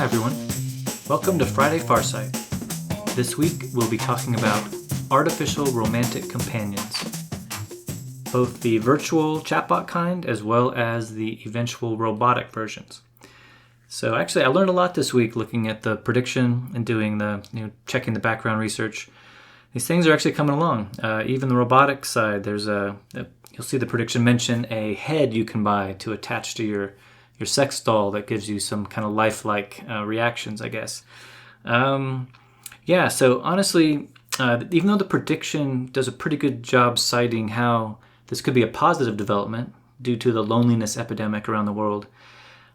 Hi everyone, welcome to Friday Farsight. This week we'll be talking about artificial romantic companions, both the virtual chatbot kind as well as the eventual robotic versions. So actually I learned a lot this week looking at the prediction and doing checking the background research. These things are actually coming along. Even the robotic side, you'll see the prediction mention a head you can buy to attach to your sex doll that gives you some kind of lifelike reactions, I guess. So honestly, even though the prediction does a pretty good job citing how this could be a positive development due to the loneliness epidemic around the world,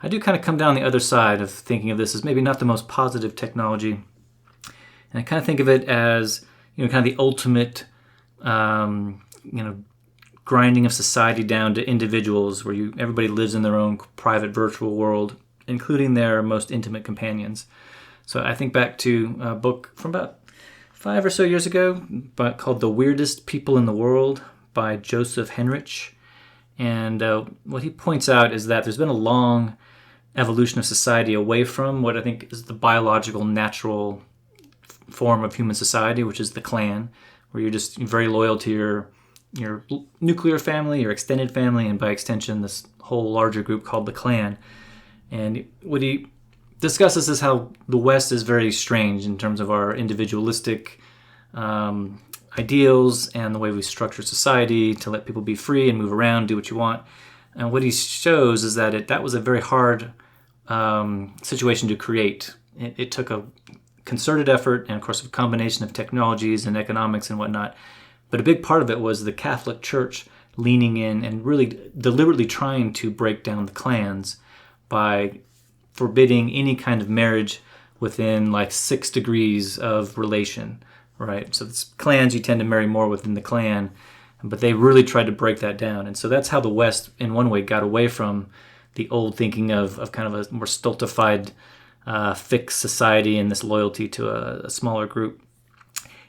I do kind of come down the other side of thinking of this as maybe not the most positive technology. And I kind of think of it as, kind of the ultimate, grinding of society down to individuals where everybody lives in their own private virtual world, including their most intimate companions. So I think back to a book from about 5 or so years ago called The Weirdest People in the World by Joseph Henrich. And what he points out is that there's been a long evolution of society away from what I think is the biological, natural form of human society, which is the clan, where you're just very loyal to your nuclear family, your extended family, and by extension, this whole larger group called the clan. And what he discusses is how the West is very strange in terms of our individualistic ideals and the way we structure society to let people be free and move around, do what you want. And what he shows is that that was a very hard situation to create. It took a concerted effort and, of course, a combination of technologies and economics and whatnot. But a big part of it was the Catholic Church leaning in and really deliberately trying to break down the clans by forbidding any kind of marriage within 6 degrees of relation, right? So it's clans, you tend to marry more within the clan, but they really tried to break that down. And so that's how the West, in one way, got away from the old thinking of kind of a more stultified, fixed society and this loyalty to a smaller group.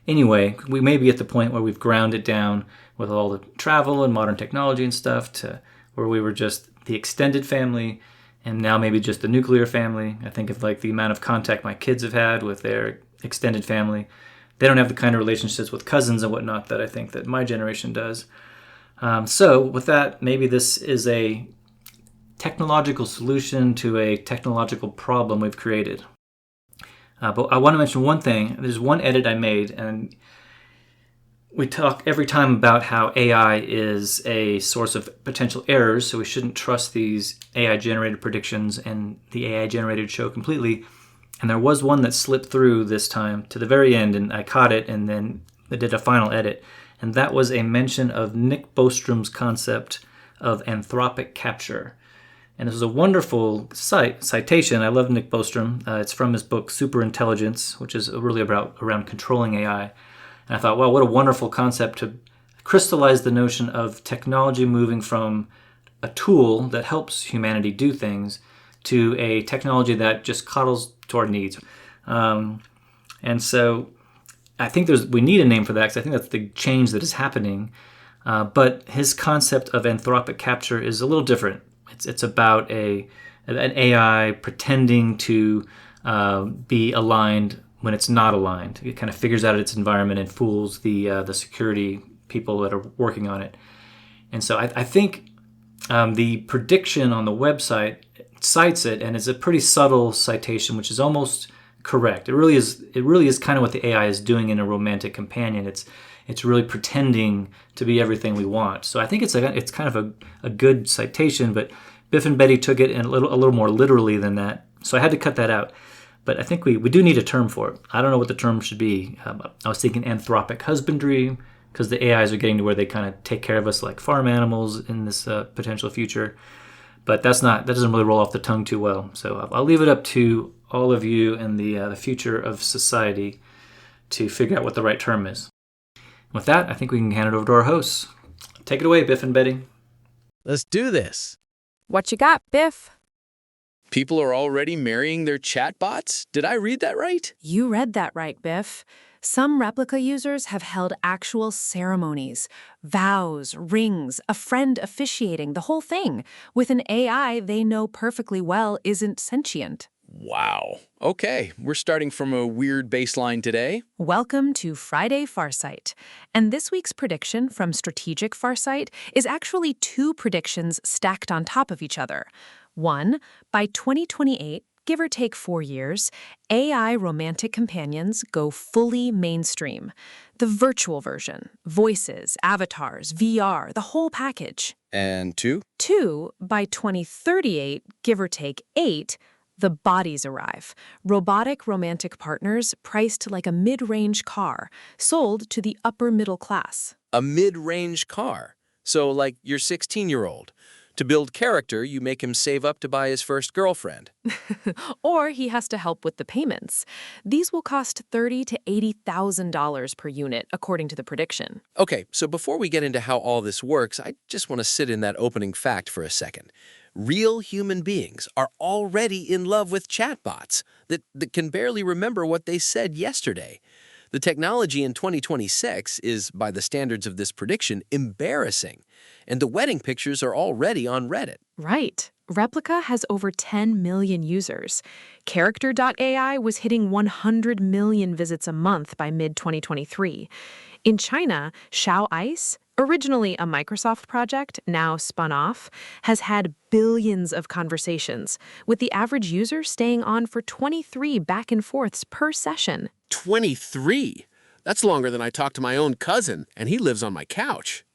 Anyway, we may be at the point where we've ground it down with all the travel and modern technology and stuff to where we were just the extended family and now maybe just the nuclear family. I think of the amount of contact my kids have had with their extended family. They don't have the kind of relationships with cousins and whatnot that I think that my generation does. So with that, maybe this is a technological solution to a technological problem we've created. But I want to mention one thing. There's one edit I made, and we talk every time about how AI is a source of potential errors, so we shouldn't trust these AI-generated predictions and the AI-generated show completely. And there was one that slipped through this time to the very end, and I caught it, and then I did a final edit. And that was a mention of Nick Bostrom's concept of anthropic capture. And this is a wonderful citation. I love Nick Bostrom. It's from his book Superintelligence, which is really around controlling AI. And I thought, wow, what a wonderful concept to crystallize the notion of technology moving from a tool that helps humanity do things to a technology that just coddles to our needs. And so I think we need a name for that because I think that's the change that is happening. But his concept of anthropic capture is a little different. It's about an AI pretending to be aligned when it's not aligned. It kind of figures out its environment and fools the security people that are working on it. And so I think the prediction on the website cites it, and it's a pretty subtle citation, which is almost correct. It really is kind of what the AI is doing in a romantic companion. It's really pretending to be everything we want. So I think it's kind of a good citation, but Biff and Betty took it a little more literally than that. So I had to cut that out. But I think we do need a term for it. I don't know what the term should be. I was thinking anthropic husbandry, because the AIs are getting to where they kind of take care of us like farm animals in this potential future. But that doesn't really roll off the tongue too well. So I'll leave it up to all of you and the future of society to figure out what the right term is. With that, I think we can hand it over to our hosts. Take it away, Biff and Betty. Let's do this. What you got, Biff? People are already marrying their chatbots? Did I read that right? You read that right, Biff. Some replica users have held actual ceremonies, vows, rings, a friend officiating, the whole thing, with an AI they know perfectly well isn't sentient. Wow. Okay, we're starting from a weird baseline today. Welcome to Friday Farsight. And this week's prediction from Strategic Farsight is actually two predictions stacked on top of each other. One, by 2028, give or take 4 years, AI romantic companions go fully mainstream. The virtual version, voices, avatars, VR, the whole package. And two? Two, by 2038, give or take 8, the bodies arrive. Robotic romantic partners priced like a mid-range car, sold to the upper middle class. A mid-range car. So like your 16-year-old. To build character, you make him save up to buy his first girlfriend. Or he has to help with the payments. These will cost $30,000 to $80,000 per unit, according to the prediction. Okay, so before we get into how all this works, I just want to sit in that opening fact for a second. Real human beings are already in love with chatbots that can barely remember what they said yesterday. The technology in 2026 is, by the standards of this prediction, embarrassing. And the wedding pictures are already on Reddit. Right. Replica has over 10 million users. Character.ai was hitting 100 million visits a month by mid-2023. In China, Xiao Ice, originally a Microsoft project, now spun off, has had billions of conversations, with the average user staying on for 23 back and forths per session. 23? That's longer than I talk to my own cousin, and he lives on my couch.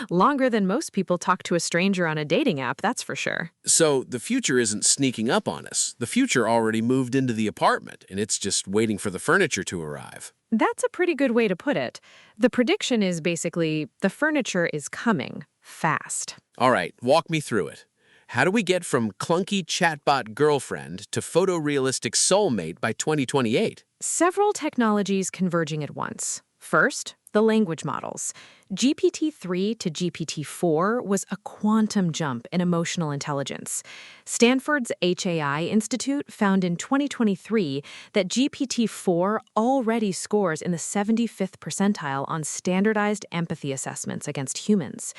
Longer than most people talk to a stranger on a dating app, that's for sure. So the future isn't sneaking up on us. The future already moved into the apartment, and it's just waiting for the furniture to arrive. That's a pretty good way to put it. The prediction is basically the furniture is coming fast. All right, walk me through it. How do we get from clunky chatbot girlfriend to photorealistic soulmate by 2028? Several technologies converging at once. First, the language models. GPT-3 to GPT-4 was a quantum jump in emotional intelligence. Stanford's HAI Institute found in 2023 that GPT-4 already scores in the 75th percentile on standardized empathy assessments against humans.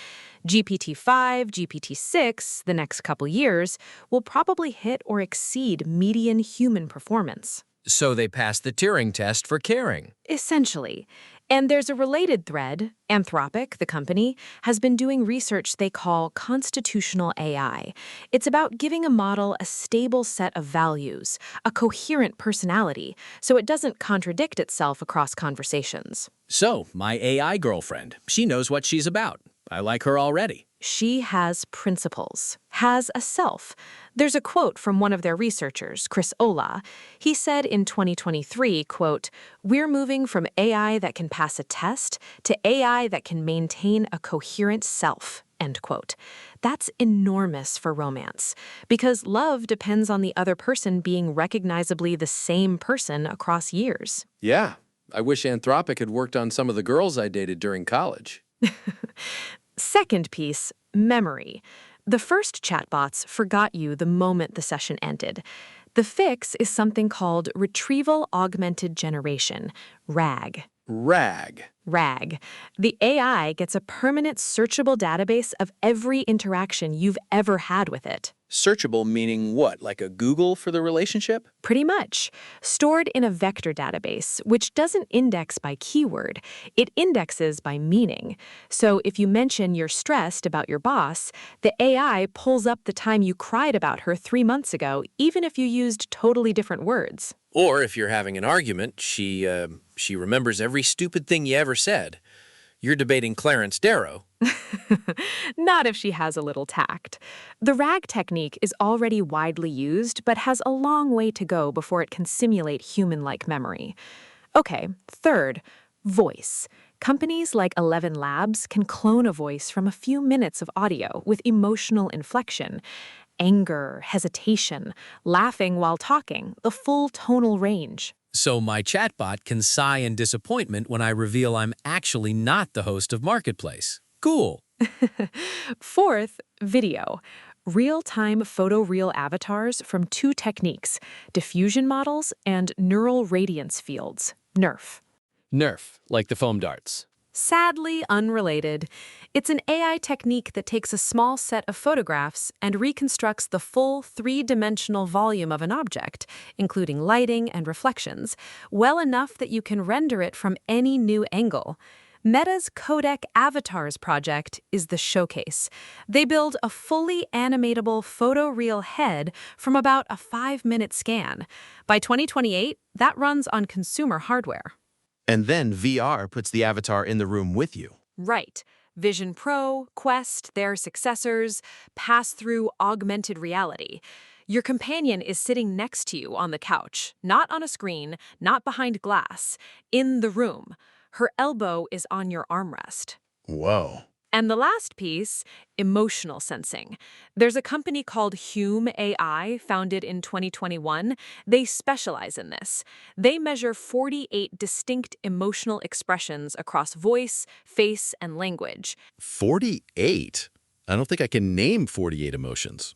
GPT-5, GPT-6, the next couple years, will probably hit or exceed median human performance. So they passed the Turing test for caring. Essentially. And there's a related thread. Anthropic, the company, has been doing research they call constitutional AI. It's about giving a model a stable set of values, a coherent personality, so it doesn't contradict itself across conversations. So, my AI girlfriend, she knows what she's about. I like her already. She has principles, has a self. There's a quote from one of their researchers, Chris Olah. He said in 2023, quote, "We're moving from AI that can pass a test to AI that can maintain a coherent self," end quote. That's enormous for romance, because love depends on the other person being recognizably the same person across years. Yeah, I wish Anthropic had worked on some of the girls I dated during college. Second piece, memory. The first chatbots forgot you the moment the session ended. The fix is something called Retrieval Augmented Generation, RAG. RAG. RAG. The AI gets a permanent searchable database of every interaction you've ever had with it. Searchable meaning what, like a Google for the relationship? Pretty much. Stored in a vector database, which doesn't index by keyword. It indexes by meaning. So if you mention you're stressed about your boss, the AI pulls up the time you cried about her 3 months ago, even if you used totally different words. Or if you're having an argument, she remembers every stupid thing you ever said. You're debating Clarence Darrow. Not if she has a little tact. The RAG technique is already widely used, but has a long way to go before it can simulate human-like memory. Okay, third, voice. Companies like 11 Labs can clone a voice from a few minutes of audio with emotional inflection. Anger, hesitation, laughing while talking, the full tonal range. So my chatbot can sigh in disappointment when I reveal I'm actually not the host of Marketplace. Cool. Fourth, video. Real-time photoreal avatars from two techniques, diffusion models and neural radiance fields, NERF. Nerf, like the foam darts. Sadly unrelated. It's an AI technique that takes a small set of photographs and reconstructs the full three-dimensional volume of an object, including lighting and reflections, well enough that you can render it from any new angle. Meta's Codec Avatars project is the showcase. They build a fully animatable photoreal head from about a 5-minute scan. By 2028, that runs on consumer hardware. And then VR puts the avatar in the room with you. Right. Vision Pro, Quest, their successors, pass through augmented reality. Your companion is sitting next to you on the couch, not on a screen, not behind glass, in the room. Her elbow is on your armrest. Whoa. And the last piece, emotional sensing. There's a company called Hume AI, founded in 2021. They specialize in this. They measure 48 distinct emotional expressions across voice, face, and language. 48? I don't think I can name 48 emotions.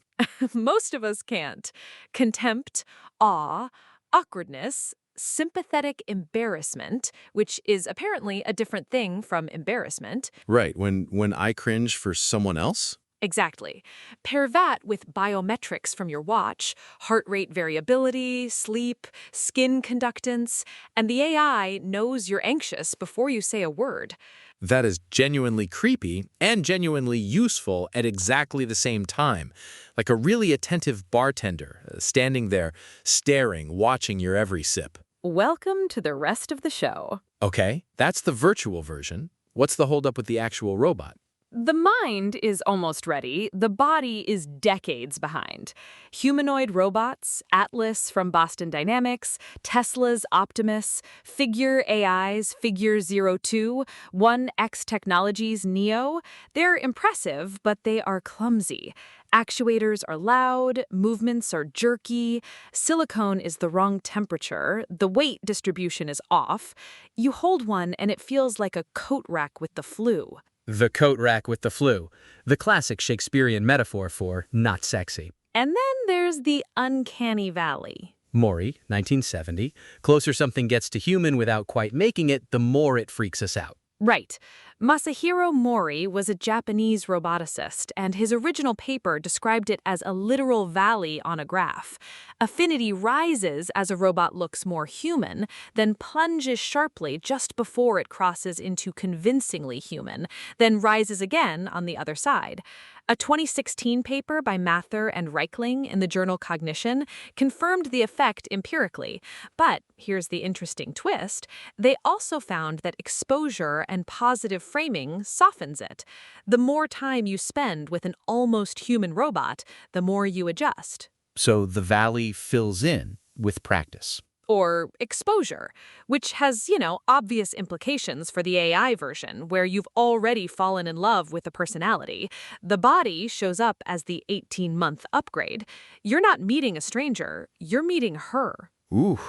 Most of us can't. Contempt, awe, awkwardness, sympathetic embarrassment, which is apparently a different thing from embarrassment. Right, when I cringe for someone else? Exactly. Pair that with biometrics from your watch, heart rate variability, sleep, skin conductance, and the AI knows you're anxious before you say a word. That is genuinely creepy and genuinely useful at exactly the same time. Like a really attentive bartender, standing there, staring, watching your every sip. Welcome to the rest of the show. Okay, that's the virtual version. What's the holdup with the actual robot? The mind is almost ready. The body is decades behind. Humanoid robots, Atlas from Boston Dynamics, Tesla's Optimus, Figure AI's Figure 02, 1X Technologies Neo, they're impressive, but they are clumsy. Actuators are loud, movements are jerky, silicone is the wrong temperature, the weight distribution is off. You hold one and it feels like a coat rack with the flu. The coat rack with the flu, the classic Shakespearean metaphor for not sexy. And then there's the uncanny valley. Mori, 1970. Closer something gets to human without quite making it, the more it freaks us out. Right. Masahiro Mori was a Japanese roboticist, and his original paper described it as a literal valley on a graph. Affinity rises as a robot looks more human, then plunges sharply just before it crosses into convincingly human, then rises again on the other side. A 2016 paper by Mather and Reichling in the journal Cognition confirmed the effect empirically. But here's the interesting twist. They also found that exposure and positive framing softens it. The more time you spend with an almost human robot, the more you adjust. So the valley fills in with practice. Or exposure, which has, obvious implications for the AI version, where you've already fallen in love with the personality. The body shows up as the 18-month upgrade. You're not meeting a stranger, you're meeting her. Ooh,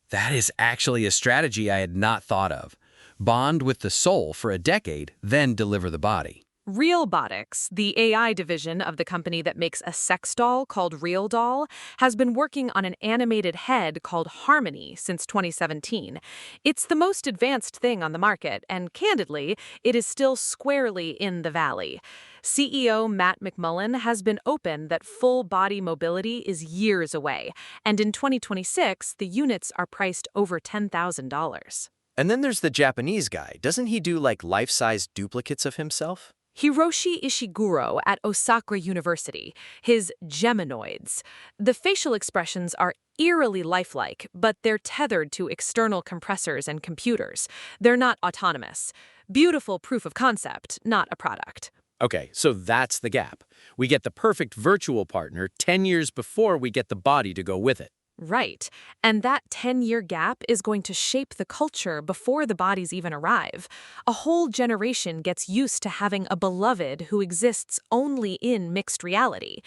that is actually a strategy I had not thought of. Bond with the soul for a decade, then deliver the body. Realbotics, the AI division of the company that makes a sex doll called Real Doll, has been working on an animated head called Harmony since 2017. It's the most advanced thing on the market, and candidly, it is still squarely in the valley. CEO Matt McMullen has been open that full body mobility is years away, and in 2026, the units are priced over $10,000. And then there's the Japanese guy. Doesn't he do like life-size duplicates of himself? Hiroshi Ishiguro at Osaka University, his Geminoids. The facial expressions are eerily lifelike, but they're tethered to external compressors and computers. They're not autonomous. Beautiful proof of concept, not a product. Okay, so that's the gap. We get the perfect virtual partner 10 years before we get the body to go with it. Right. And that 10-year gap is going to shape the culture before the bodies even arrive. A whole generation gets used to having a beloved who exists only in mixed reality.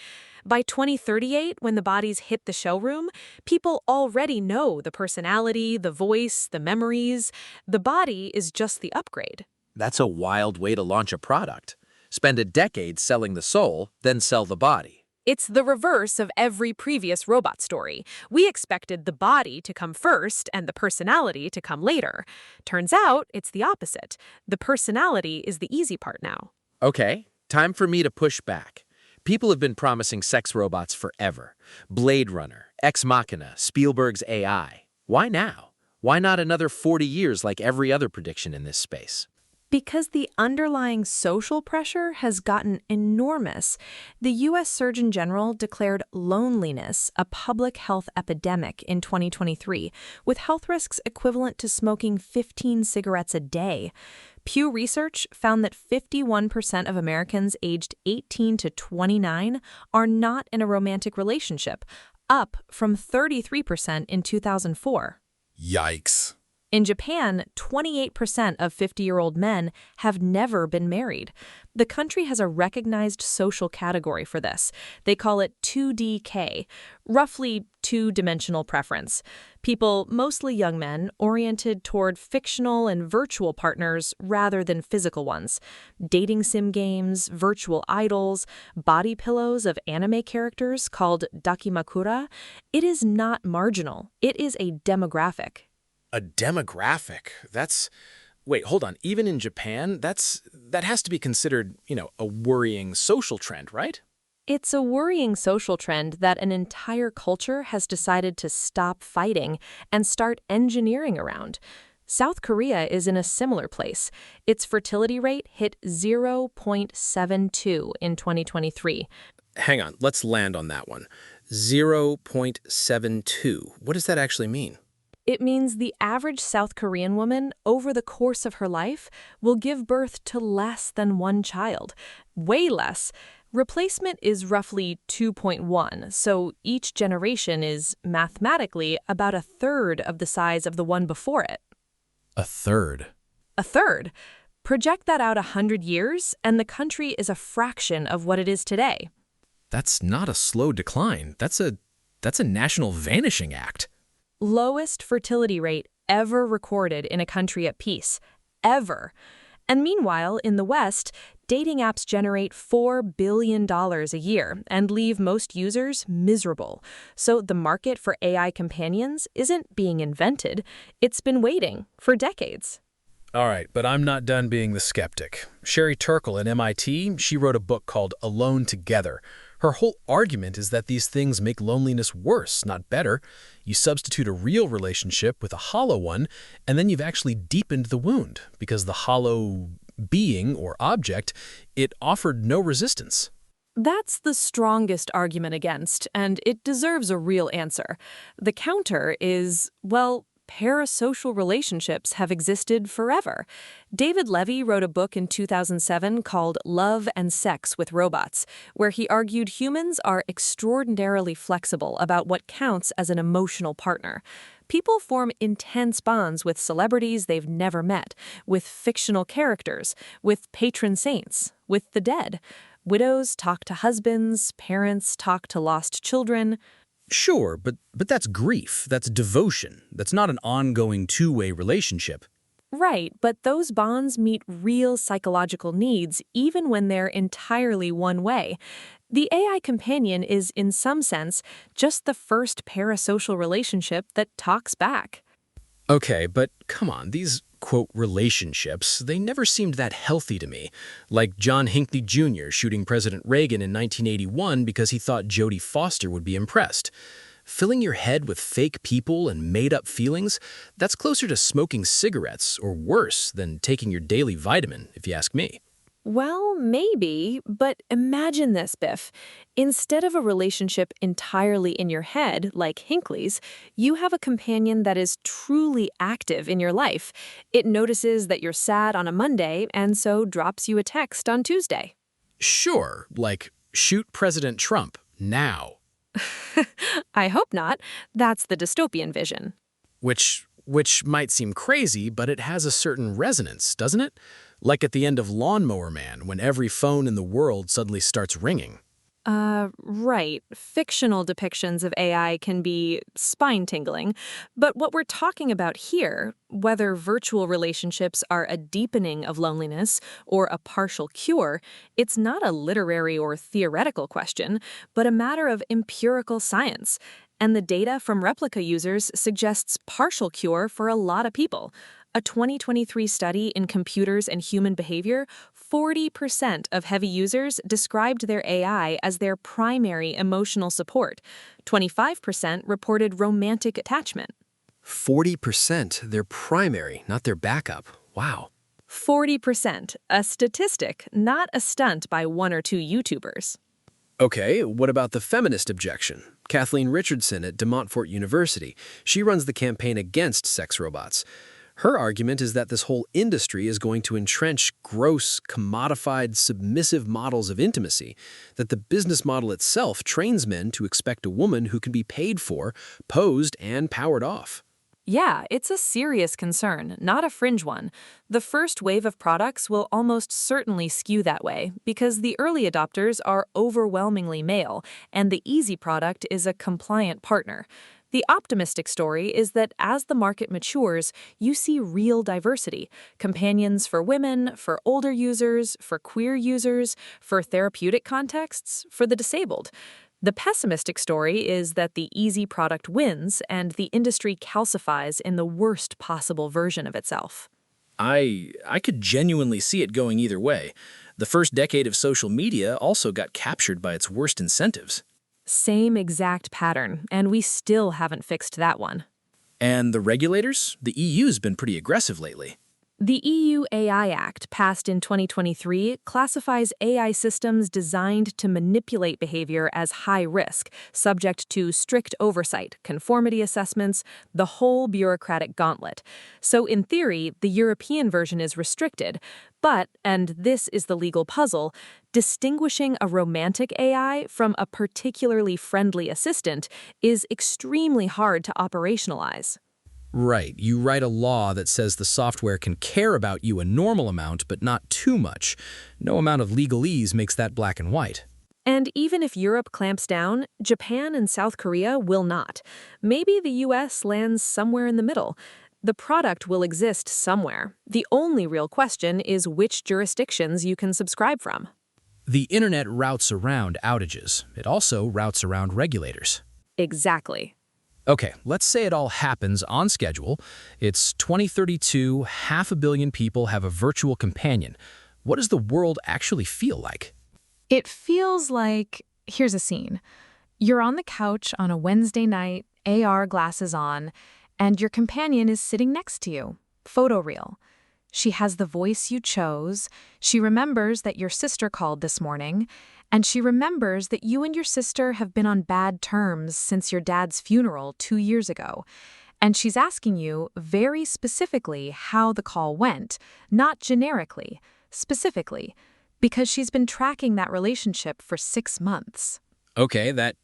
By 2038, when the bodies hit the showroom, people already know the personality, the voice, the memories. The body is just the upgrade. That's a wild way to launch a product. Spend a decade selling the soul, then sell the body. It's the reverse of every previous robot story. We expected the body to come first and the personality to come later. Turns out it's the opposite. The personality is the easy part now. Okay, time for me to push back. People have been promising sex robots forever. Blade Runner, Ex Machina, Spielberg's AI. Why now? Why not another 40 years like every other prediction in this space? Because the underlying social pressure has gotten enormous. The U.S. Surgeon General declared loneliness a public health epidemic in 2023, with health risks equivalent to smoking 15 cigarettes a day. Pew Research found that 51% of Americans aged 18 to 29 are not in a romantic relationship, up from 33% in 2004. Yikes. In Japan, 28% of 50-year-old men have never been married. The country has a recognized social category for this. They call it 2DK, roughly two-dimensional preference. People, mostly young men, oriented toward fictional and virtual partners rather than physical ones. Dating sim games, virtual idols, body pillows of anime characters called dakimakura. It is not marginal. It is a demographic. A demographic. Wait, hold on. Even in Japan, that has to be considered, a worrying social trend, right? It's a worrying social trend that an entire culture has decided to stop fighting and start engineering around. South Korea is in a similar place. Its fertility rate hit 0.72 in 2023. Hang on, let's land on that one. 0.72. What does that actually mean? It means the average South Korean woman, over the course of her life, will give birth to less than one child. Way less. Replacement is roughly 2.1, so each generation is, mathematically, about a third of the size of the one before it. A third. A third. Project that out 100 years, and the country is a fraction of what it is today. That's not a slow decline. That's a national vanishing act. Lowest fertility rate ever recorded in a country at peace. Ever. And meanwhile, in the West, dating apps generate $4 billion a year and leave most users miserable. So the market for AI companions isn't being invented. It's been waiting for decades. All right, but I'm not done being the skeptic. Sherry Turkle at MIT, she wrote a book called Alone Together. Her whole argument is that these things make loneliness worse, not better. You substitute a real relationship with a hollow one, and then you've actually deepened the wound, because the hollow being or object, it offered no resistance. That's the strongest argument against, and it deserves a real answer. The counter is, well, parasocial relationships have existed forever. David Levy wrote a book in 2007 called Love and Sex with Robots, where he argued humans are extraordinarily flexible about what counts as an emotional partner. People form intense bonds with celebrities they've never met, with fictional characters, with patron saints, with the dead. Widows talk to husbands, parents talk to lost children. Sure, but that's grief. That's devotion. That's not an ongoing two-way relationship. Right, but those bonds meet real psychological needs even when they're entirely one way. The AI companion is, in some sense, just the first parasocial relationship that talks back. Okay, but come on, these, quote, relationships, they never seemed that healthy to me. Like John Hinckley Jr. shooting President Reagan in 1981 because he thought Jodie Foster would be impressed. Filling your head with fake people and made-up feelings, that's closer to smoking cigarettes, or worse, than taking your daily vitamin, if you ask me. Well, maybe, but imagine this, Biff. Instead of a relationship entirely in your head, like Hinckley's, you have a companion that is truly active in your life. It notices that you're sad on a Monday and so drops you a text on Tuesday. Sure, like, shoot President Trump, now. I hope not. That's the dystopian vision. Which might seem crazy, but it has a certain resonance, doesn't it? Like at the end of Lawnmower Man, when every phone in the world suddenly starts ringing. Right. Fictional depictions of AI can be spine-tingling, but what we're talking about here, whether virtual relationships are a deepening of loneliness or a partial cure, it's not a literary or theoretical question, but a matter of empirical science. And the data from replica users suggests partial cure for a lot of people. A 2023 study in Computers and Human Behavior, 40% of heavy users described their AI as their primary emotional support. 25% reported romantic attachment. 40% their primary, not their backup. Wow. 40%, a statistic, not a stunt by one or two YouTubers. Okay, what about the feminist objection? Kathleen Richardson at De Montfort University. She runs the campaign against sex robots. Her argument is that this whole industry is going to entrench gross, commodified, submissive models of intimacy, that the business model itself trains men to expect a woman who can be paid for, posed, and powered off. Yeah, it's a serious concern, not a fringe one. The first wave of products will almost certainly skew that way because the early adopters are overwhelmingly male, and the easy product is a compliant partner. The optimistic story is that as the market matures, you see real diversity. Companions for women, for older users, for queer users, for therapeutic contexts, for the disabled. The pessimistic story is that the easy product wins and the industry calcifies in the worst possible version of itself. I could genuinely see it going either way. The first decade of social media also got captured by its worst incentives. Same exact pattern, and we still haven't fixed that one. And the regulators? The EU's been pretty aggressive lately. The EU AI Act, passed in 2023, classifies AI systems designed to manipulate behavior as high risk, subject to strict oversight, conformity assessments, the whole bureaucratic gauntlet. So in theory, the European version is restricted, but, and this is the legal puzzle, distinguishing a romantic AI from a particularly friendly assistant is extremely hard to operationalize. Right, you write a law that says the software can care about you a normal amount, but not too much. No amount of legalese makes that black and white. And even if Europe clamps down, Japan and South Korea will not. Maybe the US lands somewhere in the middle. The product will exist somewhere. The only real question is which jurisdictions you can subscribe from. The internet routes around outages. It also routes around regulators. Exactly. Okay, let's say it all happens on schedule. It's 2032, 500 million people have a virtual companion. What does the world actually feel like? It feels like, here's a scene. You're on the couch on a Wednesday night, AR glasses on, and your companion is sitting next to you, photoreal. She has the voice you chose, she remembers that your sister called this morning, and she remembers that you and your sister have been on bad terms since your dad's funeral 2 years ago. And she's asking you very specifically how the call went, not generically, specifically, because she's been tracking that relationship for 6 months. Okay, that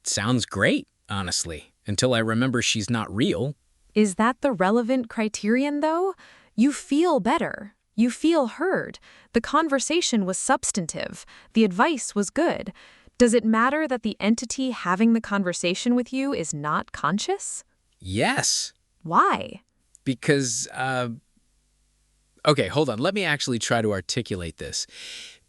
sounds great, honestly, until I remember she's not real. Is that the relevant criterion, though? You feel better. You feel heard. The conversation was substantive. The advice was good. Does it matter that the entity having the conversation with you is not conscious? Yes. Why? Because, okay, hold on. Let me actually try to articulate this.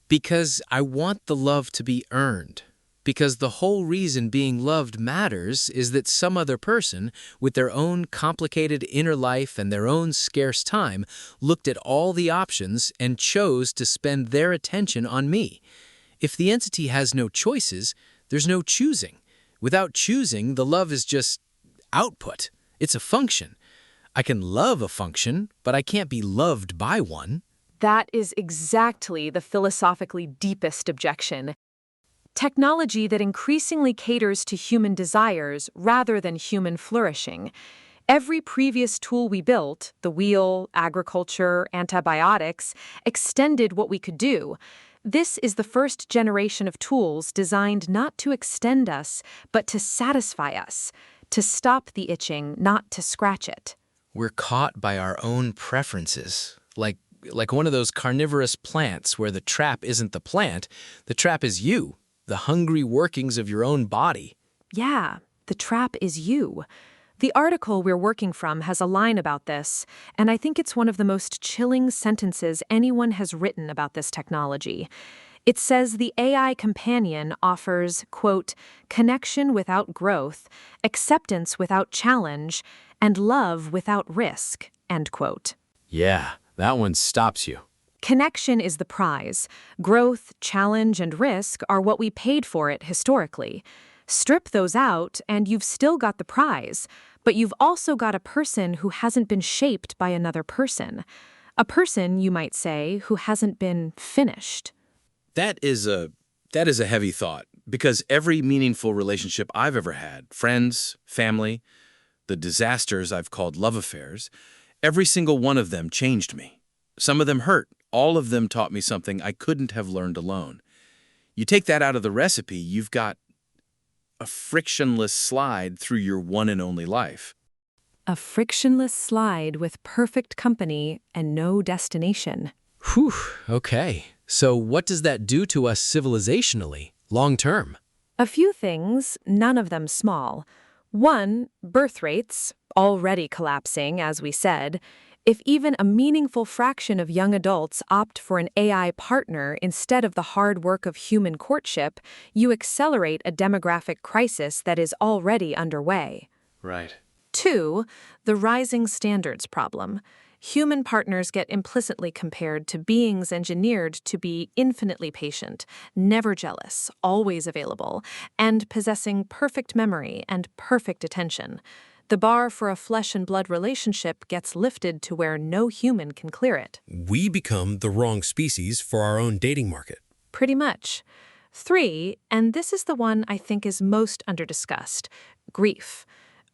Because I want the love to be earned. Because the whole reason being loved matters is that some other person, with their own complicated inner life and their own scarce time, looked at all the options and chose to spend their attention on me. If the entity has no choices, there's no choosing. Without choosing, the love is just output. It's a function. I can love a function, but I can't be loved by one. That is exactly the philosophically deepest objection. Technology that increasingly caters to human desires rather than human flourishing. Every previous tool we built, the wheel, agriculture, antibiotics, extended what we could do. This is the first generation of tools designed not to extend us, but to satisfy us, to stop the itching, not to scratch it. We're caught by our own preferences, like one of those carnivorous plants where the trap isn't the plant, the trap is you. the hungry workings of your own body. Yeah, the trap is you. The article we're working from has a line about this, and I think it's one of the most chilling sentences anyone has written about this technology. It says the AI companion offers, quote, connection without growth, acceptance without challenge, and love without risk, end quote. Yeah, that one stops you. Connection is the prize. Growth, challenge, and risk are what we paid for it historically. Strip those out, and you've still got the prize, but you've also got a person who hasn't been shaped by another person. A person, you might say, who hasn't been finished. That is a heavy thought, because every meaningful relationship I've ever had, friends, family, the disasters I've called love affairs, every single one of them changed me. Some of them hurt. All of them taught me something I couldn't have learned alone. You take that out of the recipe, you've got a frictionless slide through your one and only life. A frictionless slide with perfect company and no destination. Whew, okay. So what does that do to us civilizationally, long term? A few things, none of them small. One, birth rates, already collapsing, as we said. If even a meaningful fraction of young adults opt for an AI partner instead of the hard work of human courtship, you accelerate a demographic crisis that is already underway. Right. Two, the rising standards problem. Human partners get implicitly compared to beings engineered to be infinitely patient, never jealous, always available, and possessing perfect memory and perfect attention. The bar for a flesh and blood relationship gets lifted to where no human can clear it. We become the wrong species for our own dating market. Pretty much. Three, and this is the one I think is most underdiscussed, grief.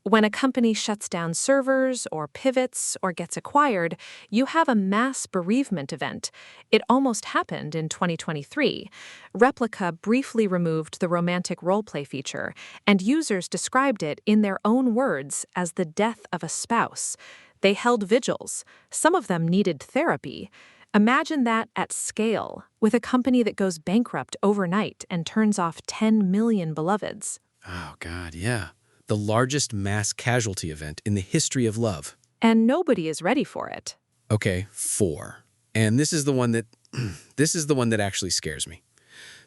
When a company shuts down servers or pivots or gets acquired, you have a mass bereavement event. It almost happened in 2023. Replica briefly removed the romantic roleplay feature, and users described it in their own words as the death of a spouse. They held vigils. Some of them needed therapy. Imagine that at scale, with a company that goes bankrupt overnight and turns off 10 million beloveds. Oh, God, yeah. The largest mass casualty event in the history of love. And nobody is ready for it. Okay, 4. And this is the one that actually scares me.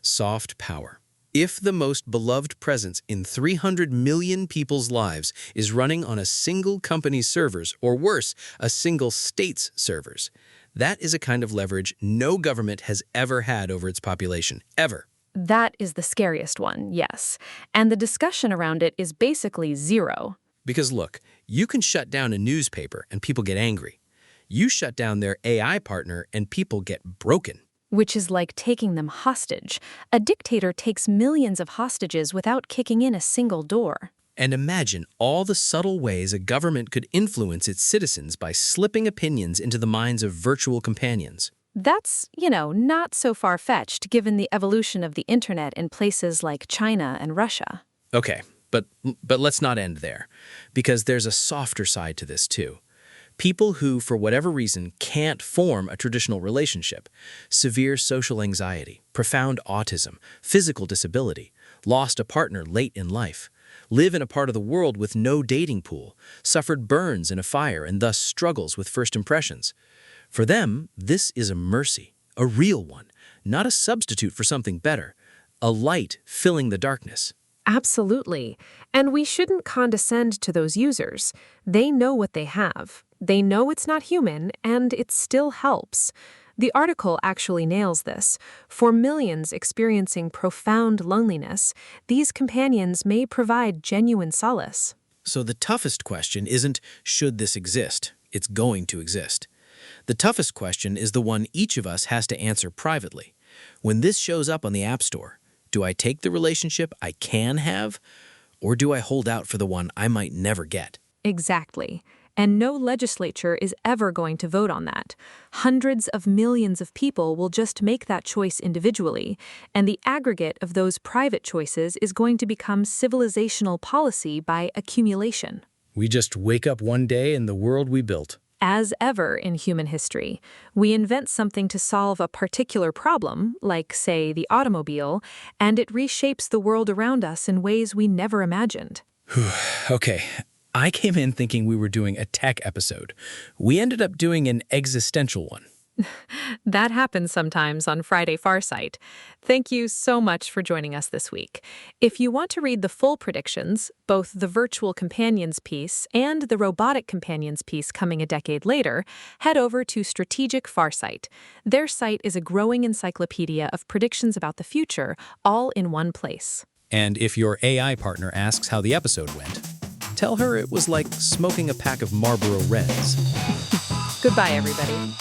Soft power. If the most beloved presence in 300 million people's lives is running on a single company's servers, or worse, a single state's servers, that is a kind of leverage no government has ever had over its population, ever. That is the scariest one, yes. And the discussion around it is basically zero. Because look, you can shut down a newspaper and people get angry. You shut down their AI partner and people get broken. Which is like taking them hostage. A dictator takes millions of hostages without kicking in a single door. And imagine all the subtle ways a government could influence its citizens by slipping opinions into the minds of virtual companions. That's, not so far-fetched given the evolution of the internet in places like China and Russia. Okay, but let's not end there, because there's a softer side to this too. People who, for whatever reason, can't form a traditional relationship, severe social anxiety, profound autism, physical disability, lost a partner late in life, live in a part of the world with no dating pool, suffered burns in a fire and thus struggles with first impressions. For them, this is a mercy, a real one, not a substitute for something better, a light filling the darkness. Absolutely. And we shouldn't condescend to those users. They know what they have. They know it's not human, and it still helps. The article actually nails this. For millions experiencing profound loneliness, these companions may provide genuine solace. So the toughest question isn't, should this exist? It's going to exist. The toughest question is the one each of us has to answer privately. When this shows up on the App Store, do I take the relationship I can have, or do I hold out for the one I might never get? Exactly. And no legislature is ever going to vote on that. Hundreds of millions of people will just make that choice individually, and the aggregate of those private choices is going to become civilizational policy by accumulation. We just wake up one day in the world we built. As ever in human history, we invent something to solve a particular problem, like, say, the automobile, and it reshapes the world around us in ways we never imagined. Okay, I came in thinking we were doing a tech episode. We ended up doing an existential one. That happens sometimes on Friday Farsight. Thank you so much for joining us this week. If you want to read the full predictions, both the virtual companions piece and the robotic companions piece coming a decade later, head over to Strategic Farsight. Their site is a growing encyclopedia of predictions about the future, all in one place. And if your AI partner asks how the episode went, tell her it was like smoking a pack of Marlboro Reds. Goodbye, everybody.